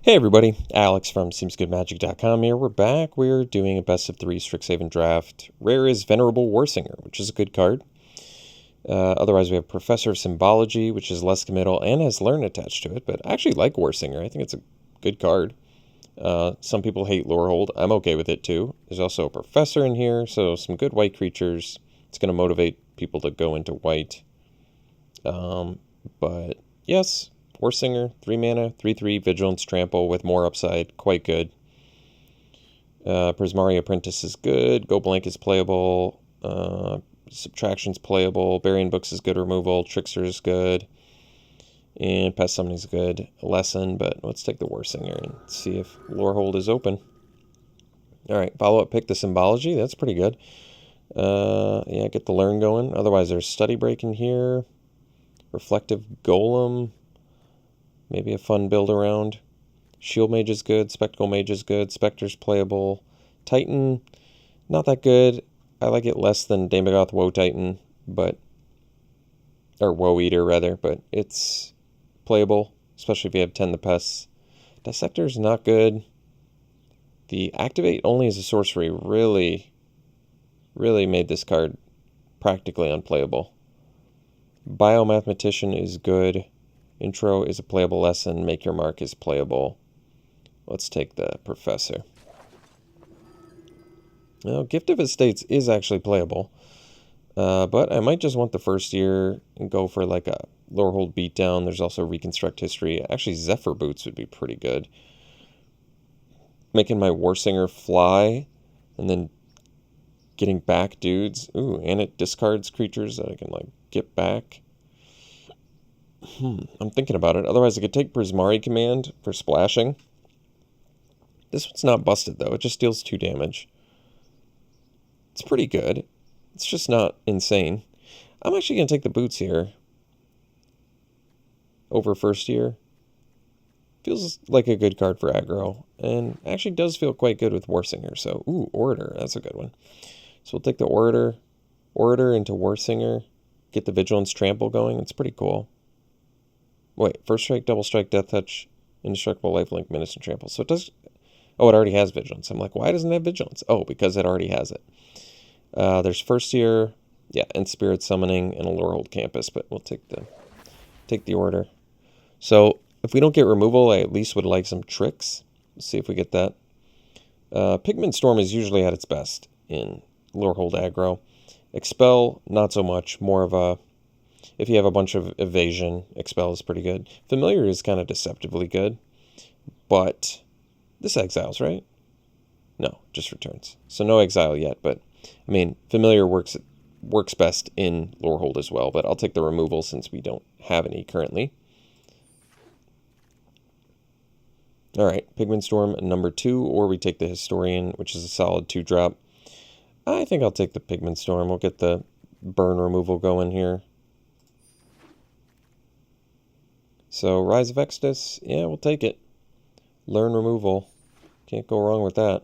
Hey everybody, Alex from SeemsGoodMagic.com here. We're back. We're doing a best of 3 Strixhaven draft. Rare is Venerable Warsinger, which is a good card. Otherwise we have Professor of Symbology, which is less committal and has Learn attached to it, but I actually like Warsinger. I think it's a good card. Some people hate Lorehold. I'm okay with it too. There's also a Professor in here, so some good white creatures. It's going to motivate people to go into white. But yes, Warsinger, 3 mana, 3/3, Vigilance, Trample with more upside, quite good. Prismari Apprentice is good, Go Blank is playable, Subtraction's playable, Burying Books is good removal, Trickster is good, and Pest Summoning is good. Lesson, but let's take the Warsinger and see if Lorehold is open. Alright, follow-up pick the Symbology, that's pretty good. Yeah, get the Learn going. Otherwise there's Study Break in here, Reflective Golem, maybe a fun build around. Shield Mage is good. Spectacle Mage is good. Spectre's playable. Titan, not that good. I like it less than Daemogoth Woe Titan, but... or Woe Eater, rather, but it's playable, especially if you have 10 the Pests. Dissector's not good. The Activate only as a sorcery really made this card practically unplayable. Biomathematician is good. Intro is a playable lesson. Make Your Mark is playable. Let's take the Professor. Now, Gift of Estates is actually playable. But I might just want the first year and go for like a Lorehold Beatdown. There's also Reconstruct History. Actually, Zephyr Boots would be pretty good. Making my Warsinger fly and then getting back dudes. Ooh, and it discards creatures that I can like get back. I'm thinking about it. Otherwise, I could take Prismari Command for splashing. This one's not busted, though. It just deals 2 damage. It's pretty good. It's just not insane. I'm actually going to take the boots here over first year. Feels like a good card for aggro. And actually does feel quite good with Warsinger. So, ooh, Orator. That's a good one. So we'll take the Orator into Warsinger. Get the Vigilance Trample going. It's pretty cool. Wait, First Strike, Double Strike, Death Touch, Indestructible, Lifelink, Menace, and Trample. So it does... oh, it already has Vigilance. I'm like, why doesn't it have Vigilance? Oh, because it already has it. There's first year, yeah, and Spirit Summoning and a Lorehold Campus, but we'll take the Order. So if we don't get removal, I at least would like some tricks. Let's see if we get that. Pigment Storm is usually at its best in Lorehold aggro. Expel, not so much. More of a... if you have a bunch of evasion, Expel is pretty good. Familiar is kind of deceptively good, but this exiles, right? No, just returns. So no exile yet, but I mean, Familiar works best in Lorehold as well, but I'll take the removal since we don't have any currently. Alright, Pigment Storm number 2, or we take the Historian, which is a solid 2-drop. I think I'll take the Pigment Storm. We'll get the burn removal going here. So, Rise of Exodus, yeah, we'll take it. Learn removal. Can't go wrong with that.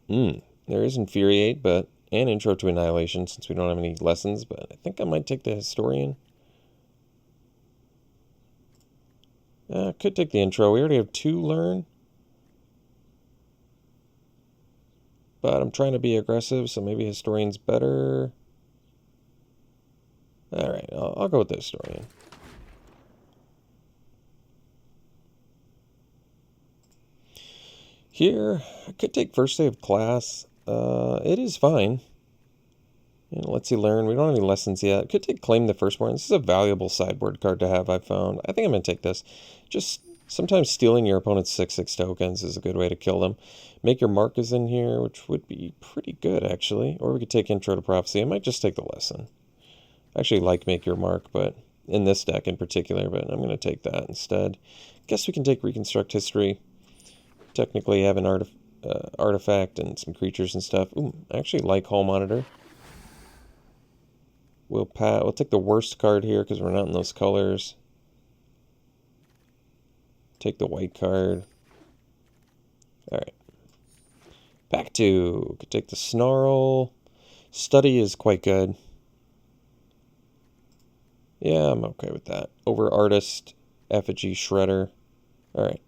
There is Infuriate, but and Intro to Annihilation since we don't have any lessons, but I think I might take the Historian. Could take the Intro. We already have 2 Learn. But I'm trying to be aggressive, so maybe Historian's better. Alright, I'll go with the Historian. Here, I could take First Day of Class. It is fine. You know, lets you learn. We don't have any lessons yet. Could take Claim the Firstborn. This is a valuable sideboard card to have, I've found. I think I'm going to take this. Just sometimes stealing your opponent's 6/6 tokens is a good way to kill them. Make Your Mark is in here, which would be pretty good, actually. Or we could take Intro to Prophecy. I might just take the lesson. I actually like Make Your Mark, but in this deck in particular, but I'm going to take that instead. Guess we can take Reconstruct History. Technically have an artifact and some creatures and stuff. Ooh, I actually like Hall Monitor. We'll take the worst card here because we're not in those colors. Take the white card. Alright. Pack 2. Could take the Snarl. Study is quite good. Yeah, I'm okay with that. Over Artist. Effigy, Shredder. Alright.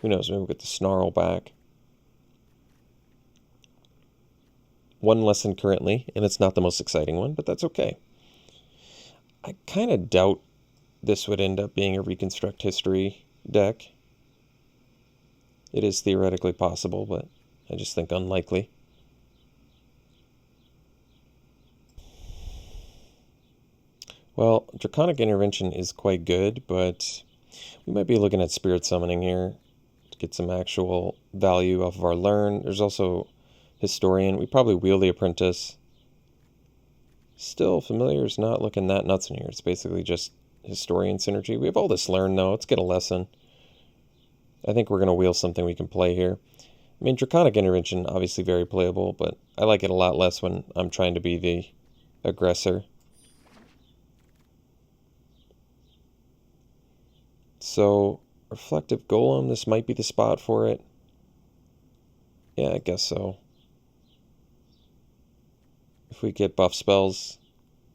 Who knows, maybe we'll get the Snarl back. One lesson currently, and it's not the most exciting one, but that's okay. I kind of doubt this would end up being a Reconstruct History deck. It is theoretically possible, but I just think unlikely. Well, Draconic Intervention is quite good, but we might be looking at Spirit Summoning here to get some actual value off of our Learn. There's also Historian. We probably wheel the Apprentice. Still, Familiar is not looking that nuts in here. It's basically just Historian synergy. We have all this Learn, though. Let's get a lesson. I think we're going to wheel something we can play here. I mean, Draconic Intervention, obviously very playable, but I like it a lot less when I'm trying to be the aggressor. So, Reflective Golem, this might be the spot for it. Yeah, I guess so. If we get buff spells,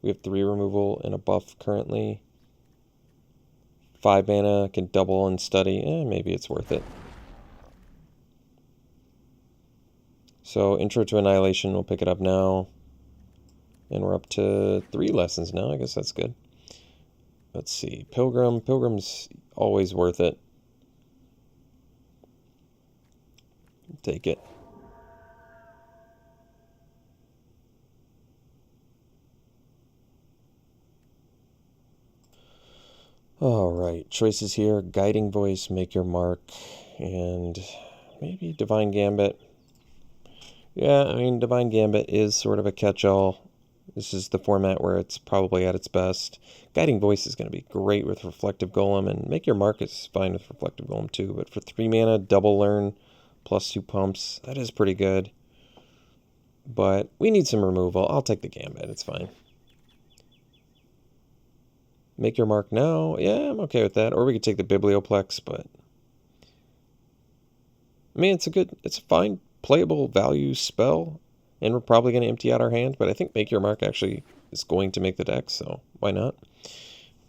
we have 3 removal and a buff currently. 5 mana, can double and study. Maybe it's worth it. So, Intro to Annihilation, we'll pick it up now. And we're up to 3 lessons now. I guess that's good. Let's see. Pilgrim. Pilgrim's always worth it. Take it. Alright, choices here. Guiding Voice, Make Your Mark, and maybe Divine Gambit. Yeah, I mean, Divine Gambit is sort of a catch-all. This is the format where it's probably at its best. Guiding Voice is going to be great with Reflective Golem, and Make Your Mark is fine with Reflective Golem too, but for 3 mana, double Learn, plus 2 pumps, that is pretty good. But we need some removal. I'll take the Gambit, it's fine. Make Your Mark now. Yeah, I'm okay with that. Or we could take the Biblioplex, but I mean, it's a fine playable value spell, and we're probably going to empty out our hand, but I think Make Your Mark actually is going to make the deck, so why not?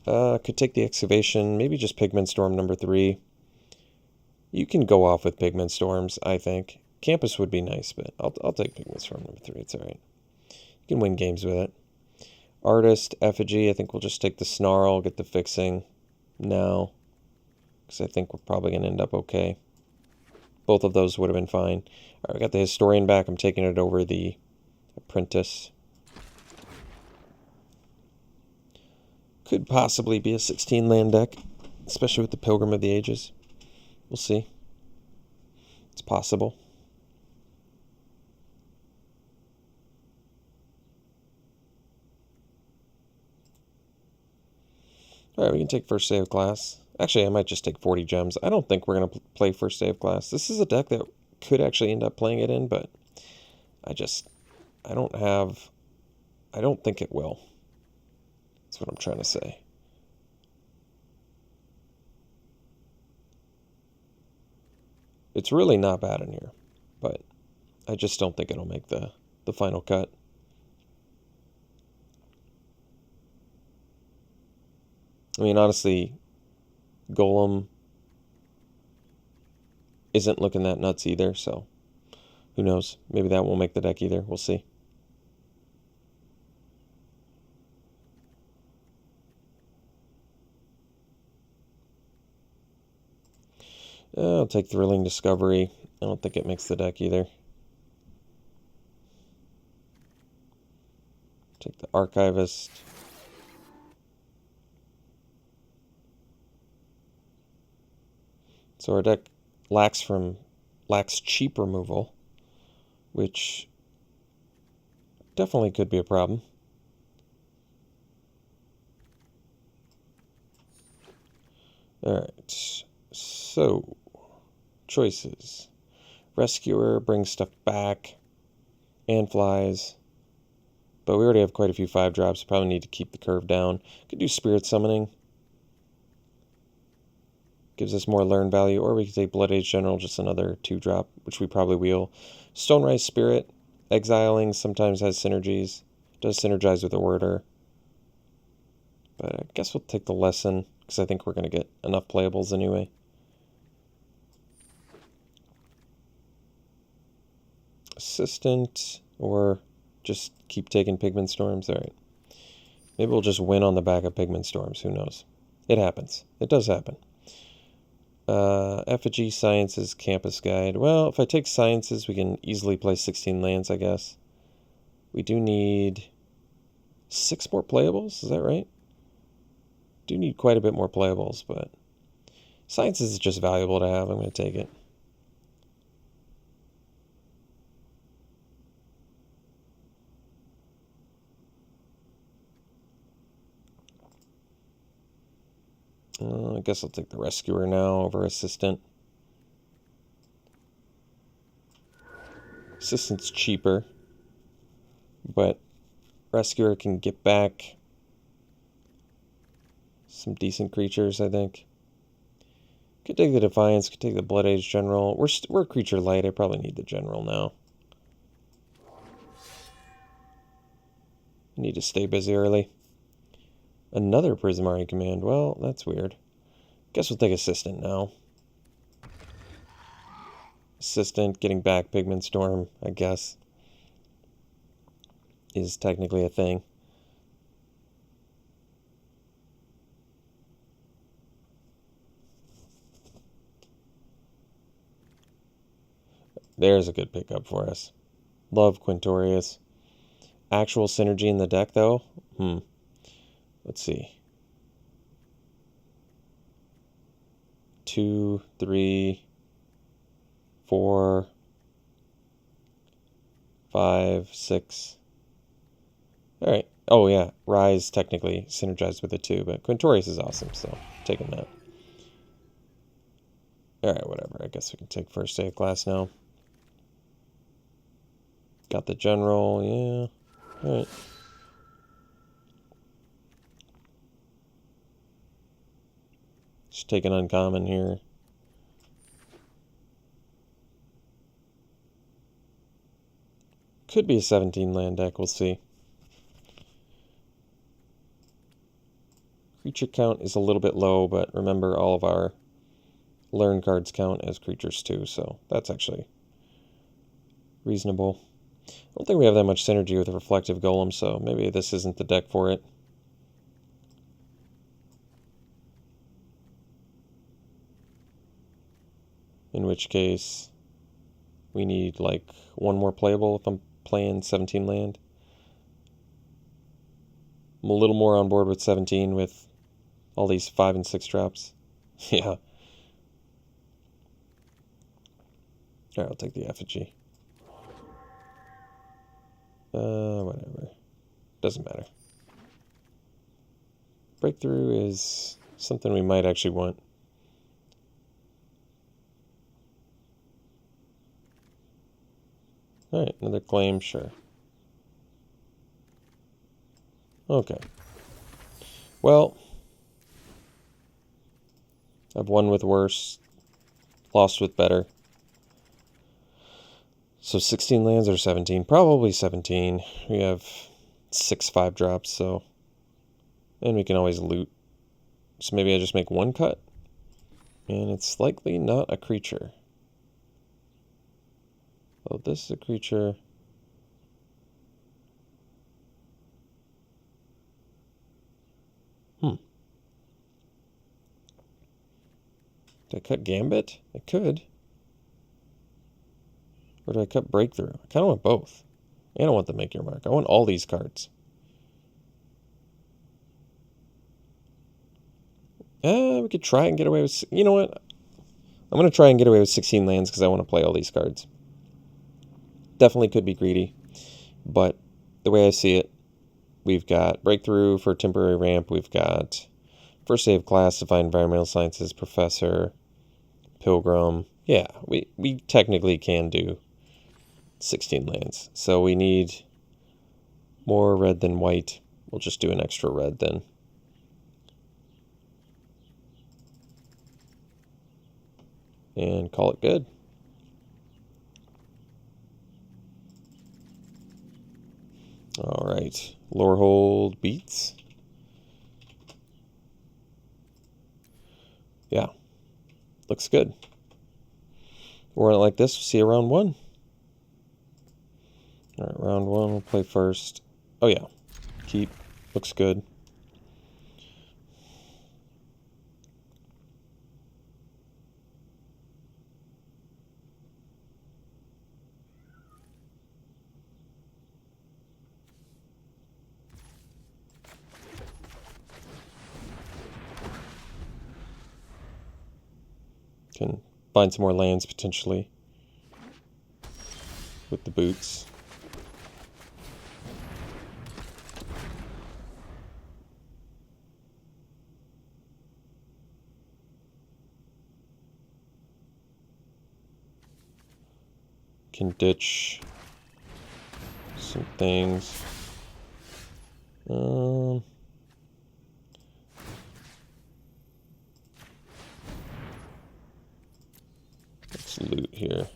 Could take the Excavation, maybe just Pigment Storm number 3. You can go off with Pigment Storms, I think. Campus would be nice, but I'll take Pigment Storm number 3. It's alright. You can win games with it. Artist, Effigy, I think we'll just take the Snarl, get the fixing now, because I think we're probably going to end up okay. Both of those would have been fine. All right, we got the Historian back. I'm taking it over the Apprentice. Could possibly be a 16-land deck, especially with the Pilgrim of the Ages. We'll see. It's possible. All right, we can take First Day of Class. Actually, I might just take 40 gems. I don't think we're going to play First Day of Class. This is a deck that could actually end up playing it in, but I don't think it will. That's what I'm trying to say. It's really not bad in here, but I just don't think it'll make the final cut. I mean, honestly, Golem isn't looking that nuts either, so who knows? Maybe that won't make the deck either. We'll see. I'll take Thrilling Discovery. I don't think it makes the deck either. Take the Archivist. So our deck lacks cheap removal, which definitely could be a problem. Alright, so choices. Rescuer brings stuff back and flies, but we already have quite a few 5-drops. Probably need to keep the curve down. Could do Spirit Summoning. Gives us more Learn value, or we could take Blood Age General, just another 2-drop, which we probably wheel. Stonerise Spirit, exiling sometimes has synergies. Does synergize with the Orator. But I guess we'll take the Lesson. because I think we're going to get enough playables anyway. Assistant, or just keep taking Pigment Storms. All right. Maybe we'll just win on the back of Pigment Storms. Who knows? It happens. It does happen. Effigy, Sciences, Campus Guide. Well, if I take Sciences, we can easily play 16 lands, I guess. We do need 6 more playables. Is that right? Do need quite a bit more playables, but Sciences is just valuable to have. I'm going to take it. I guess I'll take the Rescuer now over Assistant. Assistant's cheaper, but Rescuer can get back some decent creatures, I think. Could take the Defiance, could take the Blood Age General. We're creature light. I probably need the General now. I need to stay busy early. Another Prismari command. Well, that's weird. Guess we'll take Assistant now. Assistant, getting back Pigment Storm, I guess, is technically a thing. There's a good pickup for us. Love Quintorius. Actual synergy in the deck, though? Let's see. 2, 3, 4, 5, 6. All right. Oh, yeah. Rise technically synergized with it too, but Quintorius is awesome, so taking that. All right, whatever. I guess we can take first day of class now. Got the General, yeah. All right. Just take an uncommon here. Could be a 17 land deck, we'll see. Creature count is a little bit low, but remember all of our learn cards count as creatures too, so that's actually reasonable. I don't think we have that much synergy with the Reflective Golem, so maybe this isn't the deck for it. In which case, we need like one more playable if I'm playing 17 land. I'm a little more on board with 17 with all these 5 and 6 drops. Yeah. Alright, I'll take the Effigy. Whatever. Doesn't matter. Breakthrough is something we might actually want. Alright, another claim, sure. Okay. Well, I've won with worse, lost with better. So 16 lands or 17? Probably 17. We have 6 5-drops, so... And we can always loot. So maybe I just make one cut. And it's likely not a creature. Oh, this is a creature. Do I cut Gambit? I could. Or do I cut Breakthrough? I kind of want both. And I want the Make Your Mark. I want all these cards. We could try and get away with... You know what? I'm going to try and get away with 16 lands because I want to play all these cards. Definitely could be greedy. But the way I see it, we've got Breakthrough for Temporary Ramp. We've got First Day of Class, Define Environmental Sciences, Professor, Pilgrim. Yeah, we technically can do 16 lands. So we need more red than white. We'll just do an extra red then. And call it good. All right, Lorehold beats. Yeah, looks good. We'll run it like this. We'll see you round one. All right, round one, we'll play first. Oh yeah, keep. Looks good. Can find some more lands potentially with the boots. Can ditch some things. Let's loot here.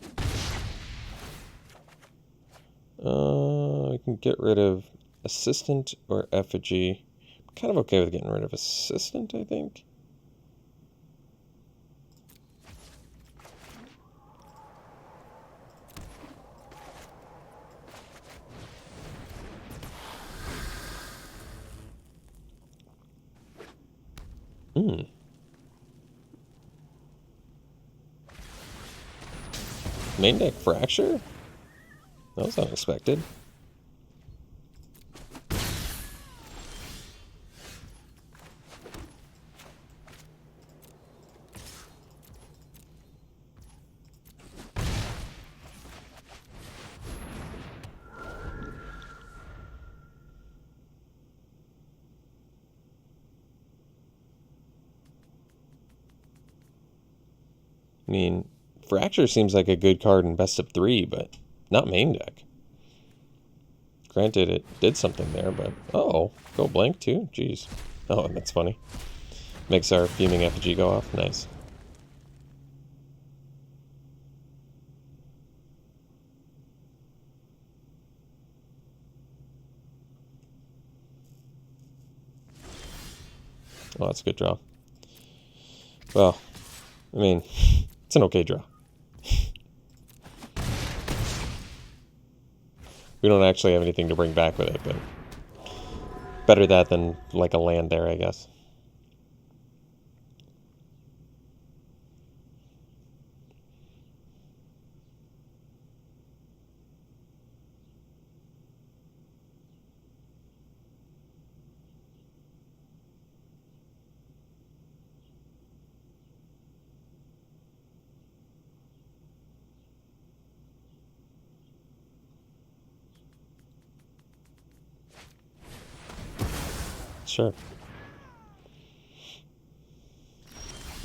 I can get rid of Assistant or Effigy. I'm kind of okay with getting rid of Assistant, I think. Main deck Fracture? That was unexpected. I mean, Fracture seems like a good card in best of 3, but not main deck. Granted, it did something there, but... Oh, go blank too? Jeez. Oh, that's funny. Makes our Fuming Effigy go off. Nice. Oh, that's a good draw. Well, I mean, it's an okay draw. We don't actually have anything to bring back with it, but better that than like a land there, I guess. Sure.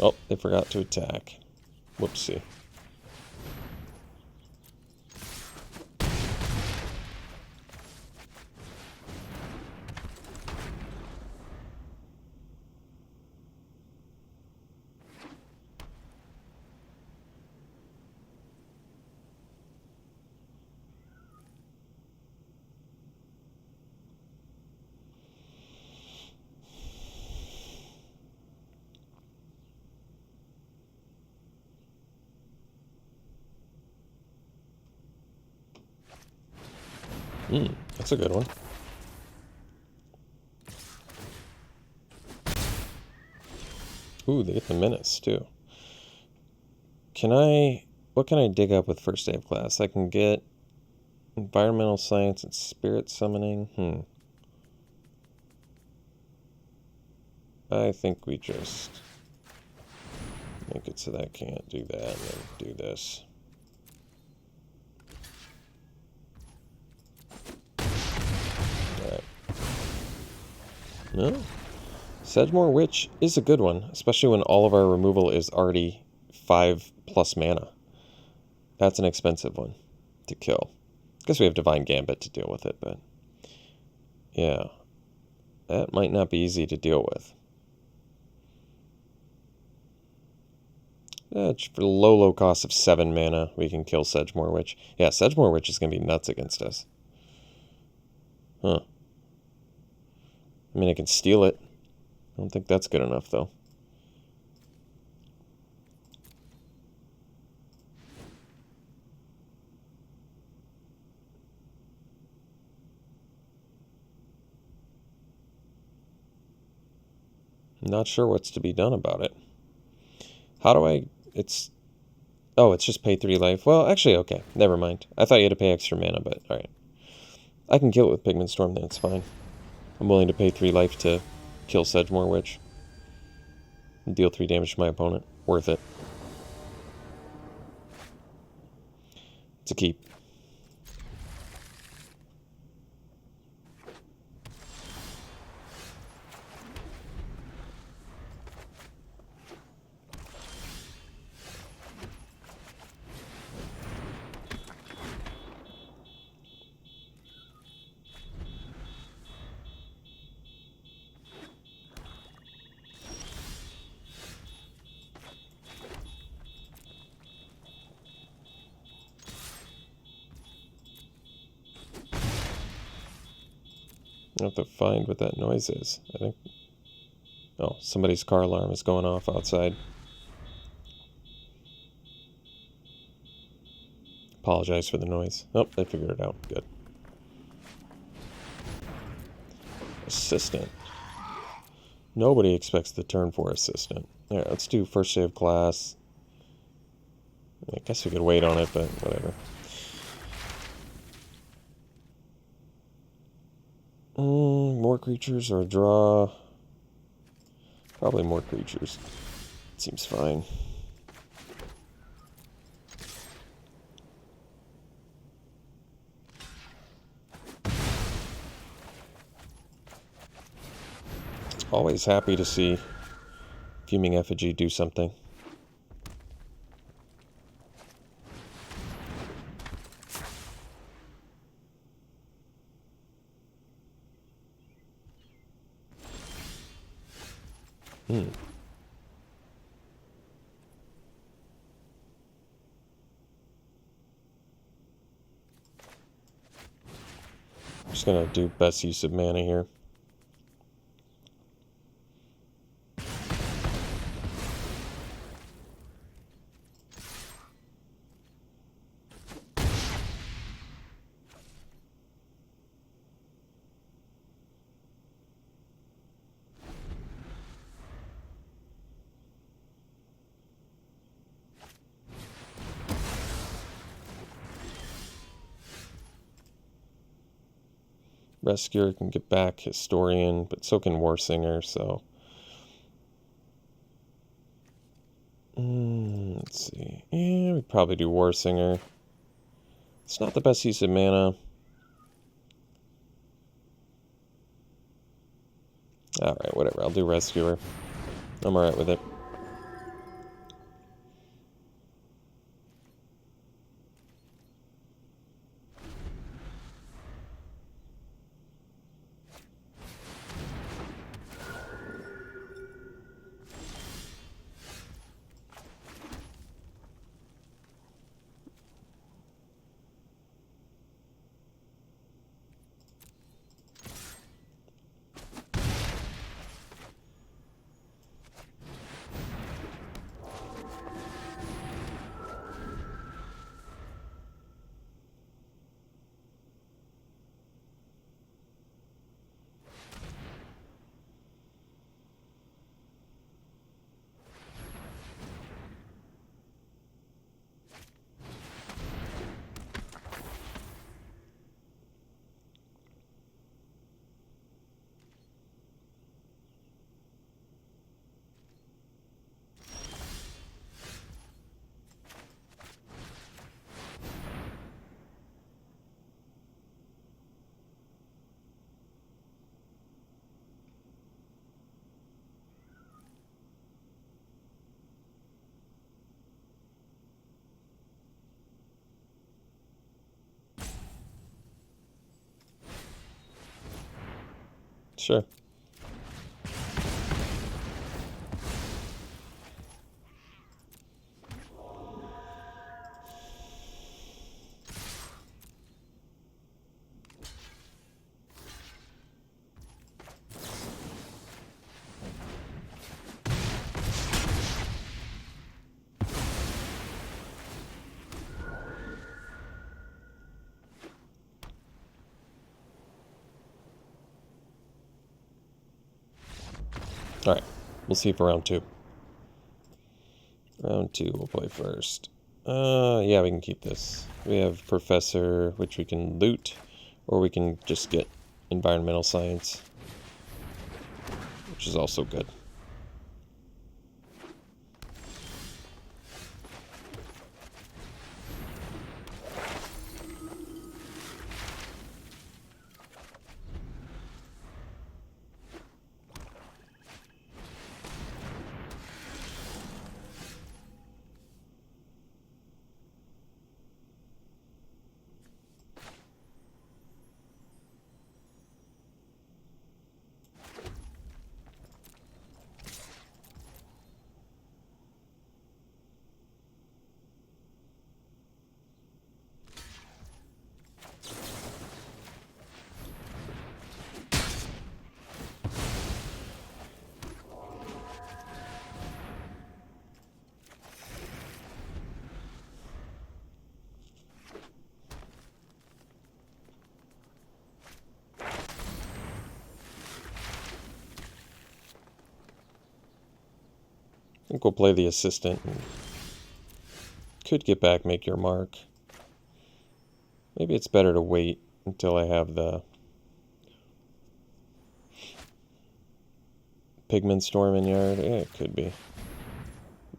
Oh, they forgot to attack. Whoopsie. That's a good one. Ooh, they get the menace too. What can I dig up with first day of class? I can get environmental science and spirit summoning. I think we just make it so that I can't do that and then do this. Alright. No? Sedgemoor Witch is a good one, especially when all of our removal is already 5+ mana. That's an expensive one to kill. Guess we have Divine Gambit to deal with it, but yeah, that might not be easy to deal with. For the low cost of 7 mana, we can kill Sedgemoor Witch. Yeah, Sedgemoor Witch is going to be nuts against us. Huh. I mean, I can steal it. I don't think that's good enough, though. Not sure what's to be done about it. How do I... Oh, it's just pay 3 life. Well, actually, okay. Never mind. I thought you had to pay extra mana, but alright. I can kill it with Pigment Storm, then it's fine. I'm willing to pay 3 life to kill Sedgemoor Witch. And deal 3 damage to my opponent. Worth it. It's a keep. I have to find what that noise is. I think... Oh, somebody's car alarm is going off outside. Apologize for the noise. Oh, they figured it out. Good. Assistant. Nobody expects the turn 4 assistant. Alright, let's do first save class. I guess we could wait on it, but whatever. More creatures or a draw? Probably more creatures. Seems fine. Always happy to see Fuming Effigy do something. Just gonna do best use of mana here. Rescuer can get back Historian, but so can Warsinger, so... let's see. Yeah, we'd probably do Warsinger. It's not the best use of mana. Alright, whatever. I'll do Rescuer. I'm alright with it. Sure. Alright. We'll see for round 2. Round 2 we'll play first. Yeah, we can keep this. We have Professor, which we can loot, or we can just get Environmental Science, which is also good. I think we'll play the assistant. And could get back, make your mark. Maybe it's better to wait until I have the Pigment Storm in yard. Yeah, it could be.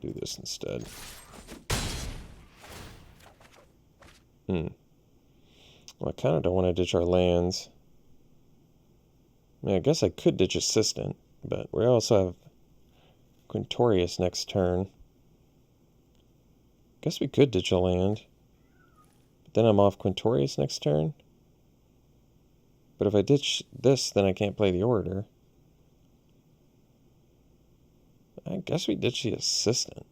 Do this instead. Well, I kind of don't want to ditch our lands. I mean, I guess I could ditch assistant, but we also have Quintorius next turn. Guess we could ditch a land. But then I'm off Quintorius next turn. But if I ditch this, then I can't play the Orator. I guess we ditch the assistant.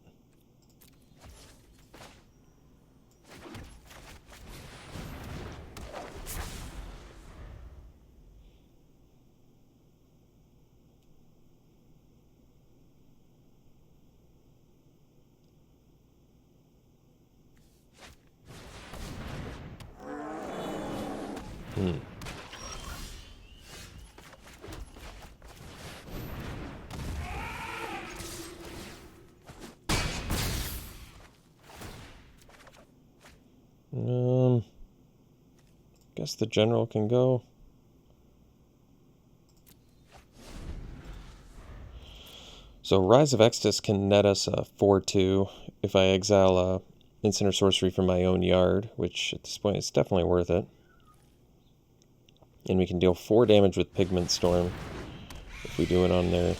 Guess the general can go. So Rise of Extus can net us a 4/2 if I exile a instant or sorcery from my own yard, which at this point is definitely worth it. And we can deal 4 damage with Pigment Storm if we do it on their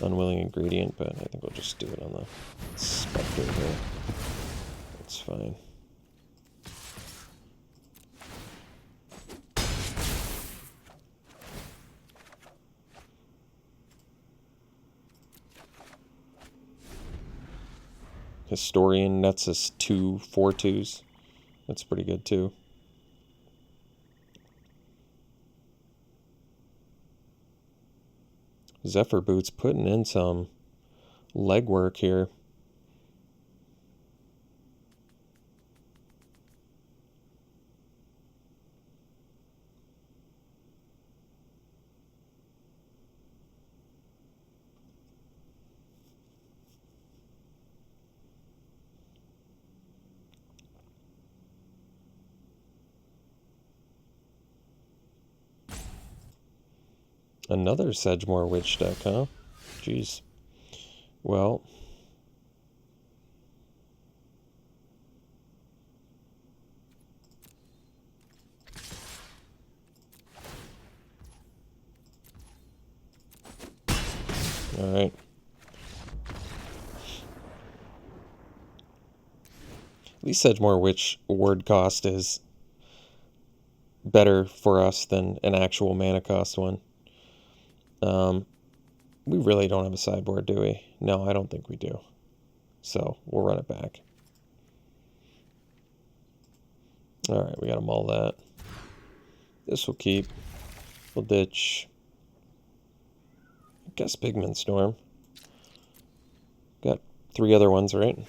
Unwilling Ingredient, but I think we'll just do it on the Spectre here. That's fine. Historian nets us 2 4/2s. That's pretty good too. Zephyr Boots putting in some legwork here. Another Sedgemoor Witch deck, huh? Jeez. Well. Alright. At least Sedgemoor Witch word cost is better for us than an actual mana cost one. We really don't have a sideboard, do we? No, I don't think we do. So, we'll run it back. Alright, we gotta mull that. This will keep. We'll ditch. I guess Pigment Storm. Got 3 other ones, right?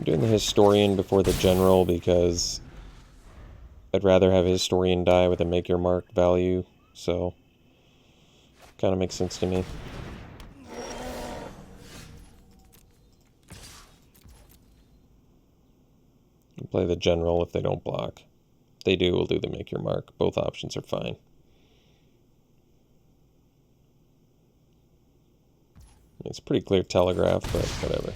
I'm doing the Historian before the General because I'd rather have a Historian die with a make your mark value, so kind of makes sense to me. I'll play the General if they don't block. If they do, we'll do the make your mark. Both options are fine. It's pretty clear telegraph, but whatever.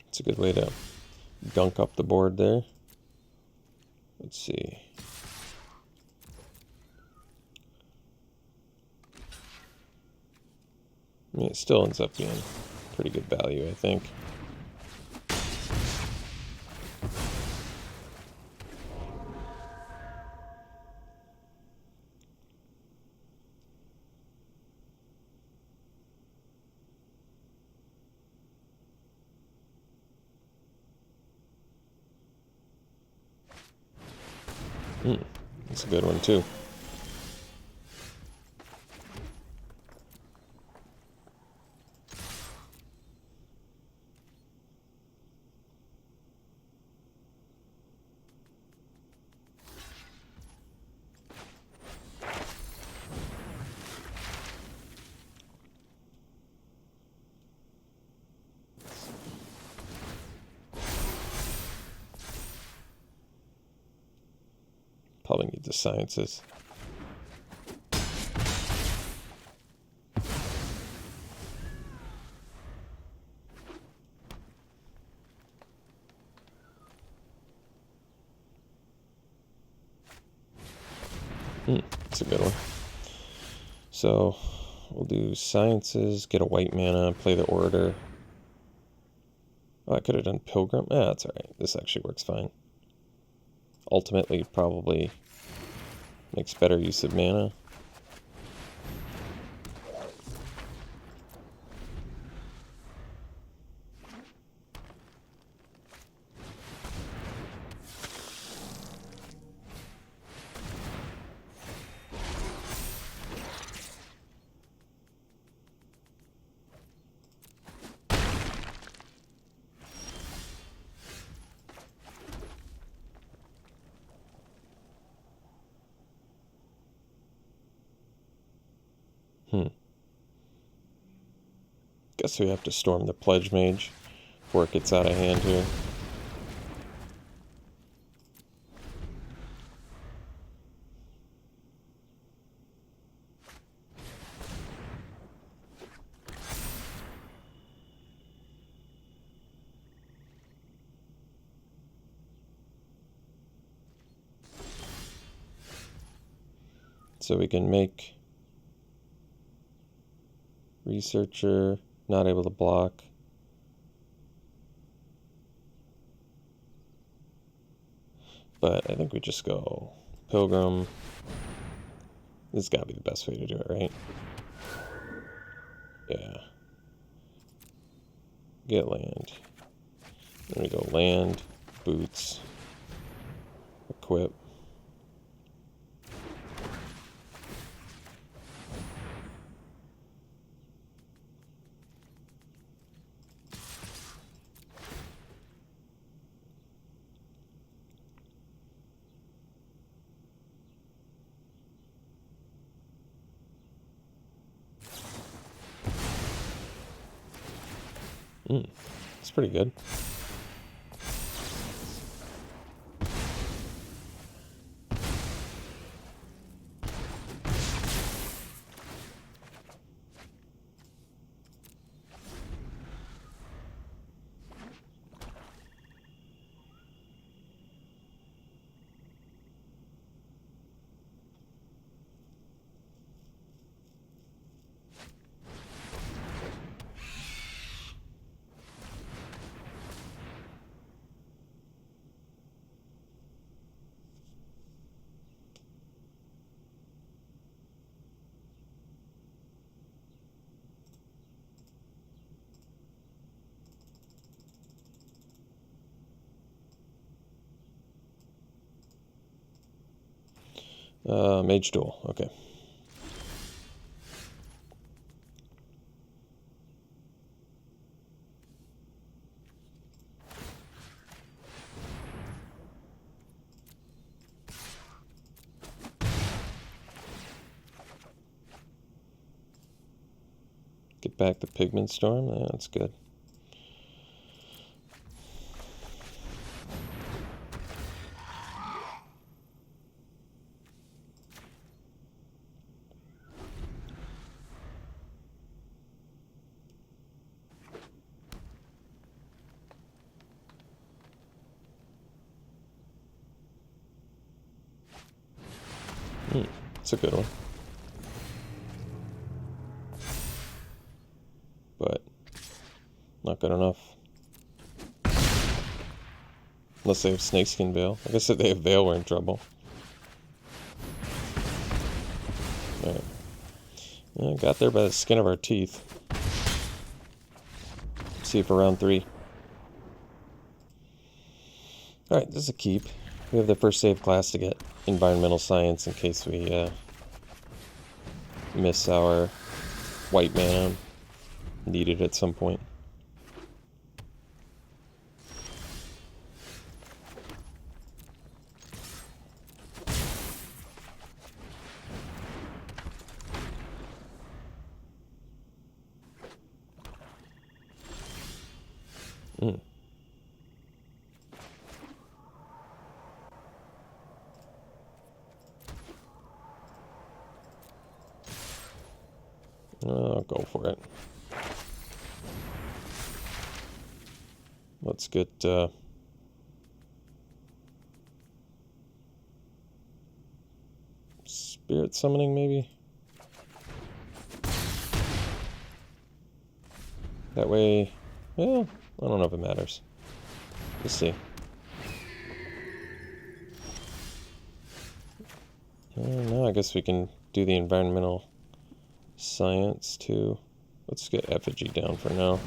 It's a good way to gunk up the board there. Let's see. I mean, it still ends up being pretty good value, I think. That's a good one, too. Probably need the sciences. That's a good one. So we'll do sciences, get a white mana, play the orator. Oh, I could have done pilgrim. Ah, that's alright. This actually works fine. Ultimately, probably makes better use of mana. Guess we have to storm the Pledge Mage before it gets out of hand here. So we can make Researcher, not able to block. But I think we just go Pilgrim. This has got to be the best way to do it, right? Yeah. Get land. Then we go land, boots, equip. It's pretty good. Mage Duel, okay. Get back the Pigment Storm, yeah, that's good. It's a good one. But not good enough. Unless they have Snakeskin Veil. I guess if they have Veil, we're in trouble. Alright. Yeah, got there by the skin of our teeth. Let's see for round 3. Alright, this is a keep. We have the first save class to get Environmental Science in case we miss our white mana. Need it at some point. I'll go for it. Let's get Spirit Summoning, maybe? That way, well, I don't know if it matters. Let's see. No, I guess we can do the Environmental Science too. Let's get Effigy down for now.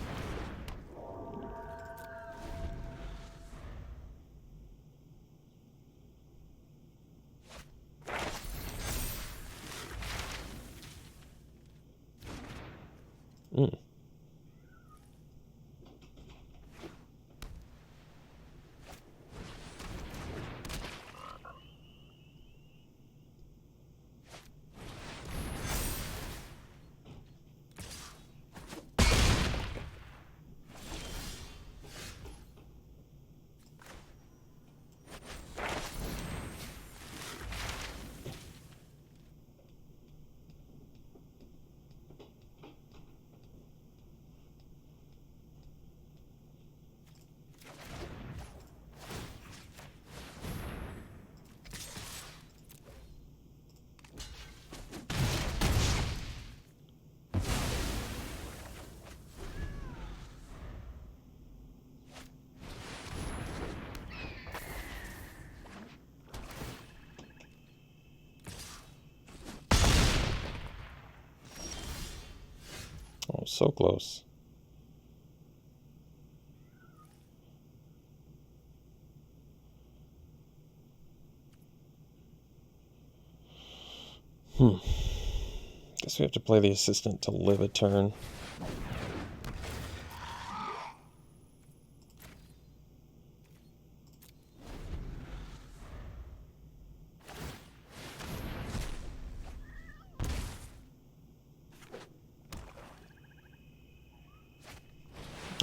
Oh, so close. Guess we have to play the assistant to live a turn.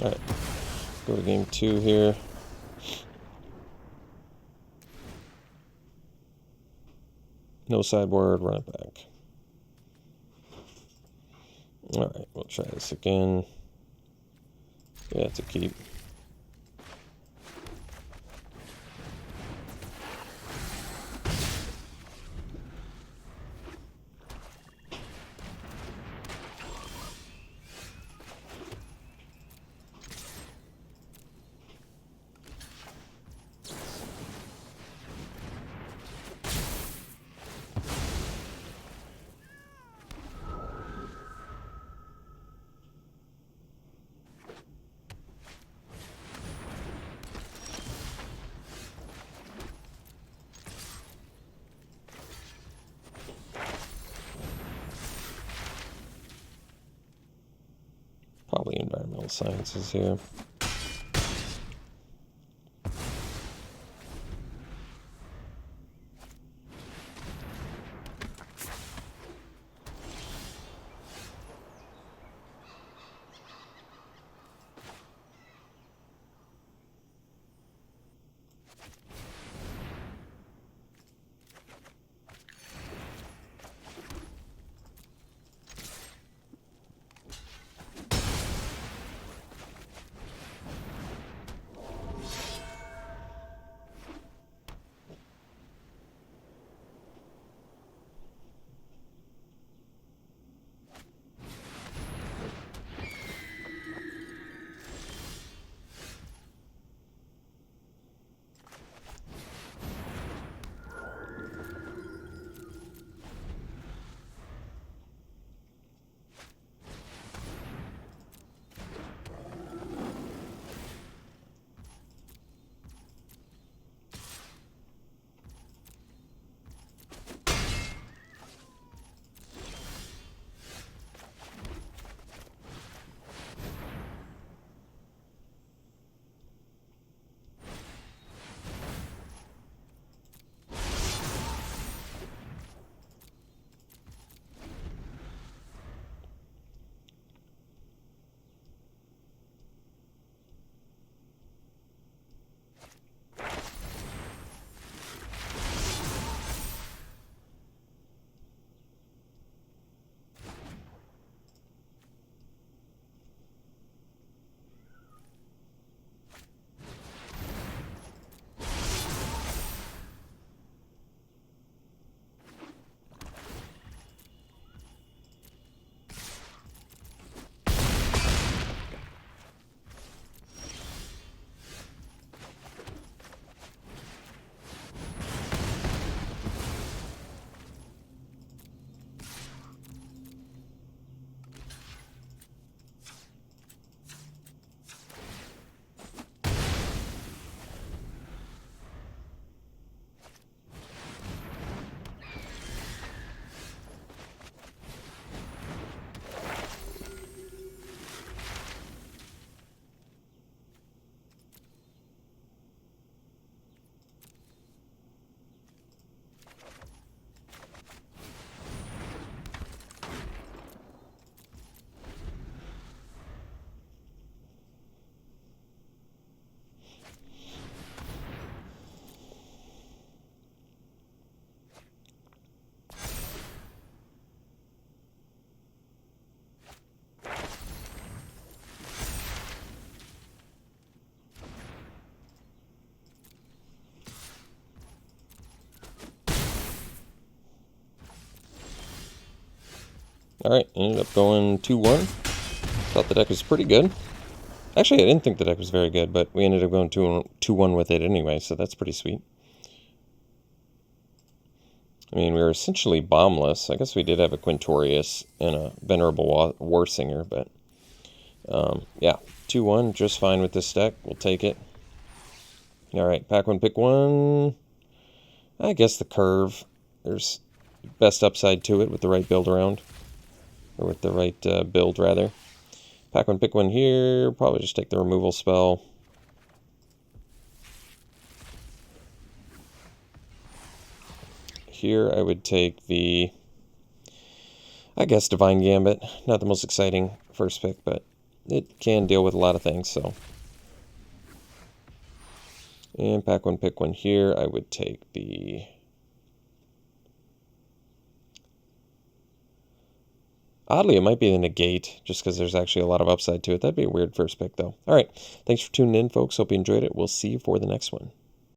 Alright, go to game 2 here. No sideboard, run it back. Alright, we'll try this again. Yeah, it's a keep. Probably environmental sciences here. Alright, ended up going 2-1. Thought the deck was pretty good. Actually, I didn't think the deck was very good, but we ended up going 2-1 with it anyway, so that's pretty sweet. I mean, we were essentially bombless. I guess we did have a Quintorius and a Venerable Warsinger, but yeah, 2-1, just fine with this deck. We'll take it. Alright, pack one, pick one. I guess the curve. There's best upside to it with the right build around. Or with the right build, rather. Pack one, pick one here. Probably just take the removal spell. Here I would take the, I guess, Divine Gambit. Not the most exciting first pick, but it can deal with a lot of things, so. And pack one, pick one here. I would take the... Oddly, it might be the Negate, just because there's actually a lot of upside to it. That'd be a weird first pick, though. All right, thanks for tuning in, folks. Hope you enjoyed it. We'll see you for the next one.